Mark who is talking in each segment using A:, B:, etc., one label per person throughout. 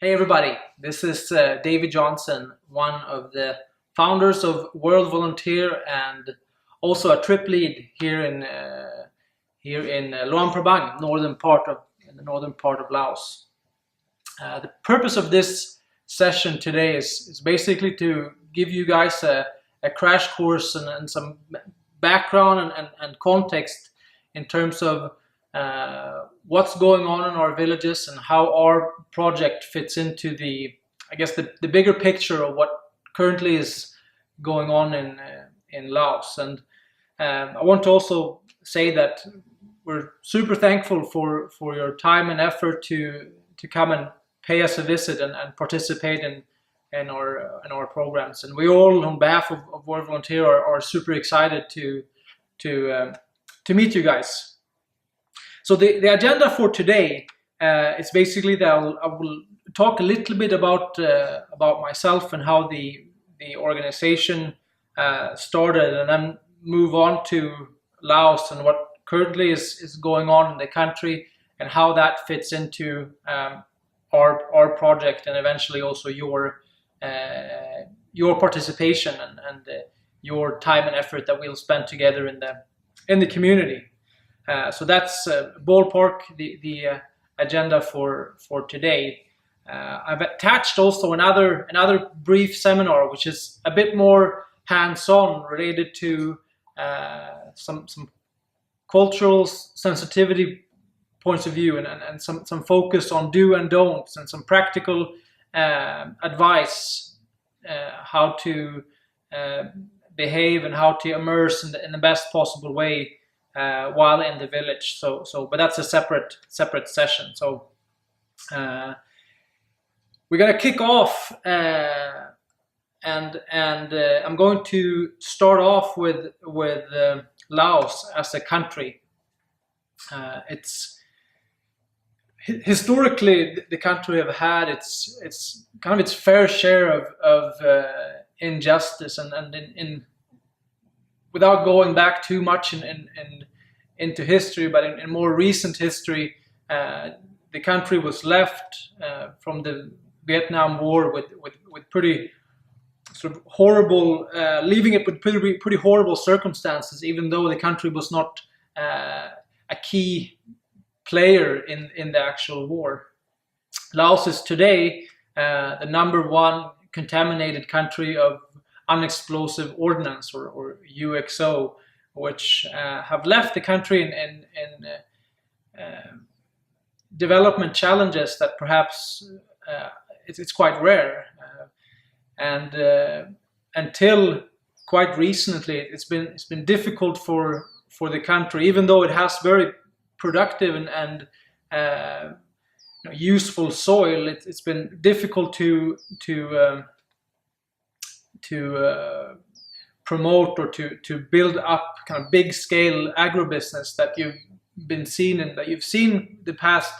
A: Hey everybody, this is David Johnson, one of the founders of World Volunteer and also a trip lead here in Luang Prabang, in the northern part of Laos. The purpose of this session today is basically to give you guys a crash course and some background and context in terms of what's going on in our villages and how our project fits into the bigger picture of what currently is going on in Laos. And I want to also say that we're super thankful for your time and effort to come and pay us a visit and participate in our programs. And we all, on behalf of World Volunteer, are super excited to meet you guys. So the agenda for today is basically that I will talk a little bit about myself and how the organization started, and then move on to Laos and what currently is going on in the country and how that fits into our project, and eventually also your participation and your time and effort that we'll spend together in the community. So that's ballpark the agenda for today. I've attached also another brief seminar, which is a bit more hands-on, related to some cultural sensitivity points of view and some focus on do and don'ts and some practical advice, how to behave and how to immerse in the best possible way while in the village. But that's a separate session. So we're gonna kick off, and I'm going to start off with Laos as a country. It's historically the country have had its kind of its fair share of injustice and in without going back too much into history, but in more recent history, the country was left from the Vietnam War with pretty sort of horrible, leaving it with pretty horrible circumstances, even though the country was not a key player in the actual war. Laos is today the #1 contaminated country of unexplosive ordnance, or UXO, which have left the country in development challenges that perhaps it's quite rare. And until quite recently, it's been difficult for the country, even though it has very productive and useful soil. It's been difficult to promote or to build up kind of big scale agribusiness that you've seen the past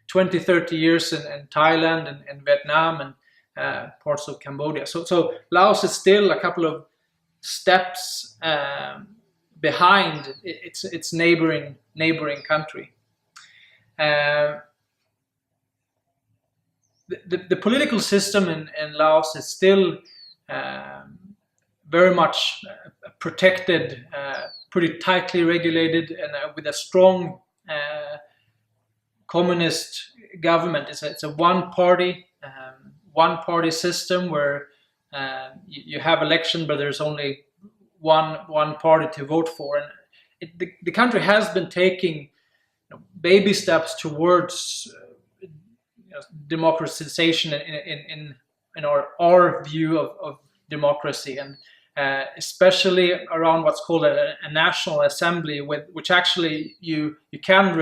A: 20-30 years in Thailand and Vietnam and parts of Cambodia. So Laos is still a couple of steps behind its neighboring country. The political system in Laos is still very much protected, pretty tightly regulated, and with a strong communist government. It's a one party system where you have election, but there's only one party to vote for, and the country has been taking baby steps towards democratization in our view of democracy, and especially around what's called a national assembly, which actually you can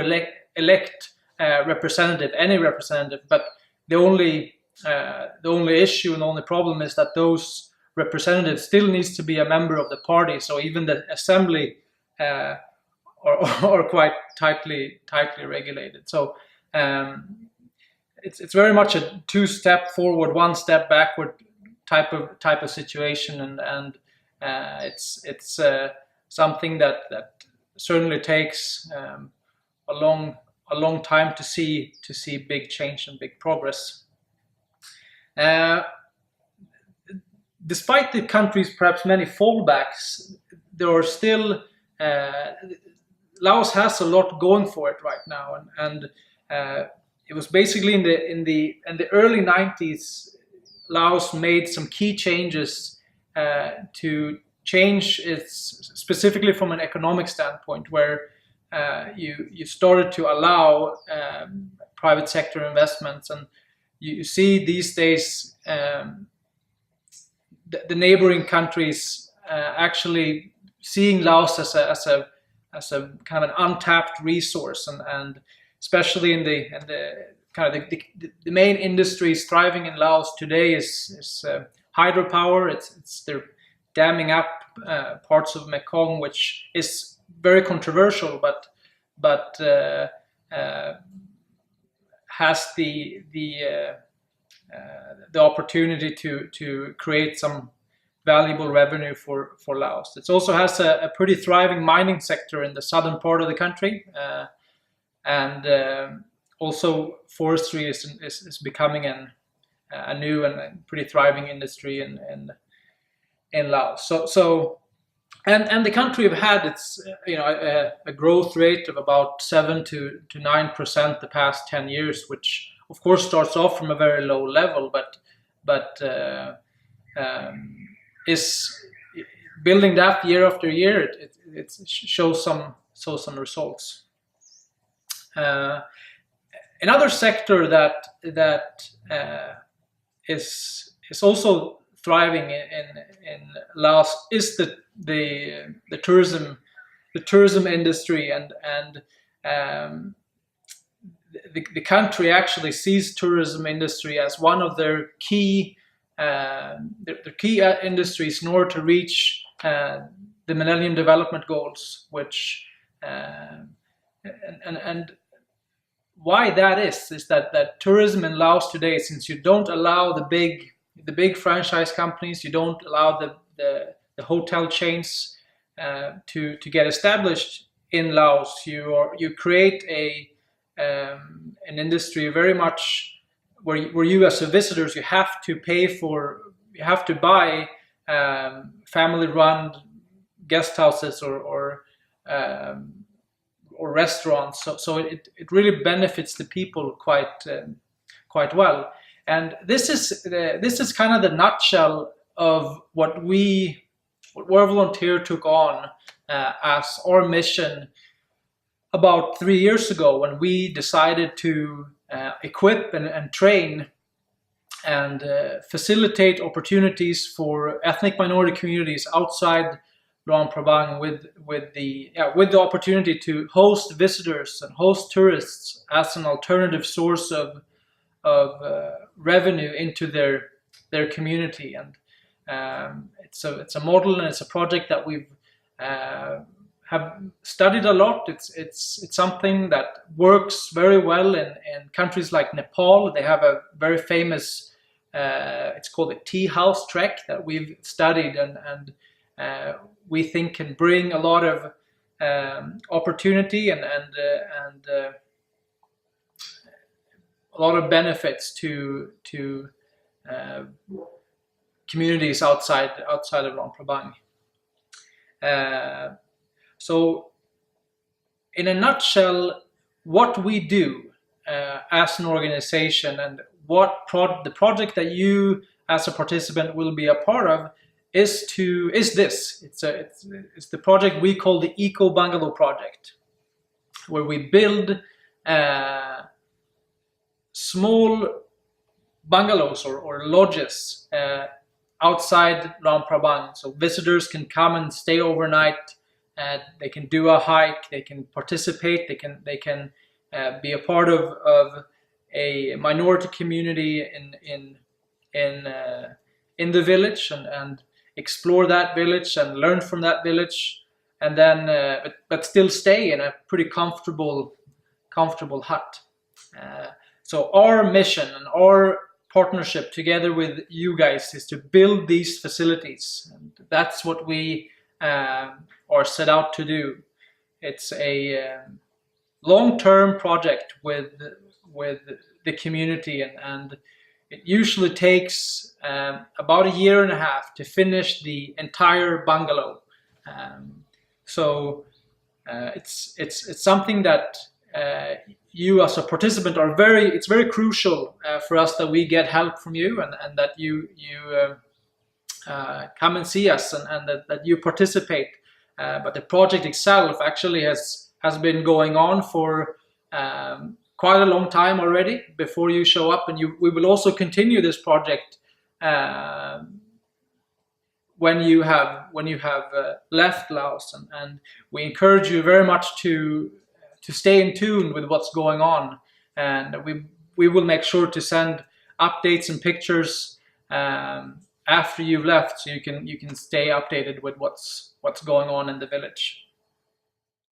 A: elect any representative, but the only issue and the only problem is that those representatives still needs to be a member of the party. So even the assembly are quite tightly regulated. So it's very much a two-step forward, one step backward type of situation, and it's something that certainly takes a long time to see big change and big progress. Uh, Despite the country's perhaps many fallbacks, there are still Laos has a lot going for it right now, and it was basically in the early 90s, Laos made some key changes to change its, specifically from an economic standpoint, where you started to allow private sector investments, and you see these days the neighboring countries actually seeing Laos as a kind of an untapped resource, and especially in the kind of the main industries thriving in Laos today is hydropower. They're damming up parts of Mekong, which is very controversial, but has the opportunity to create some valuable revenue for Laos. It also has a pretty thriving mining sector in the southern part of the country, and also forestry is becoming a new and pretty thriving industry in Laos. So and the country have had its a growth rate of about 7 to 9% the past 10 years, which of course starts off from a very low level, but is building that year after year. It shows some results. Another sector that is also thriving in Laos is the tourism industry, and the country actually sees tourism industry as one of their key industries in order to reach the Millennium Development Goals, which and why that is that tourism in Laos today, since you don't allow the big franchise companies, you don't allow the hotel chains to get established in Laos, you create an industry very much where you as a visitors, you have to buy family-run guest houses or restaurants. So it really benefits the people quite well. And this is kind of the nutshell of what War Volunteer took on as our mission about 3 years ago, when we decided to equip and train and facilitate opportunities for ethnic minority communities outside Luang Prabang with the opportunity to host visitors and host tourists as an alternative source of revenue into their community. And it's a model, and it's a project that we've have studied a lot. It's something that works very well in countries like Nepal. They have a very famous it's called a tea house trek that we've studied, and we think can bring a lot of opportunity and a lot of benefits to communities outside of Luang Prabang. So, in a nutshell, what we do as an organization, and what the project that you as a participant will be a part of is this. It's the project we call the Eco Bungalow Project, where we build small bungalows or lodges outside Luang Prabang, so visitors can come and stay overnight. They can do a hike. They can participate. They can be a part of a minority community in the village, and explore that village and learn from that village, and then but still stay in a pretty comfortable hut. So our mission and our partnership together with you guys is to build these facilities, and that's what we are set out to do. It's a long-term project with the community, and it usually takes about a year and a half to finish the entire bungalow. So it's something that you as a participant are it's very crucial for us that we get help from you, and that you come and see us, and that you participate. But the project itself actually has been going on for quite a long time already before you show up, and we will also continue this project when you have left Laos, and we encourage you very much to stay in tune with what's going on, and we will make sure to send updates and pictures after you've left, so you can stay updated with what's going on in the village.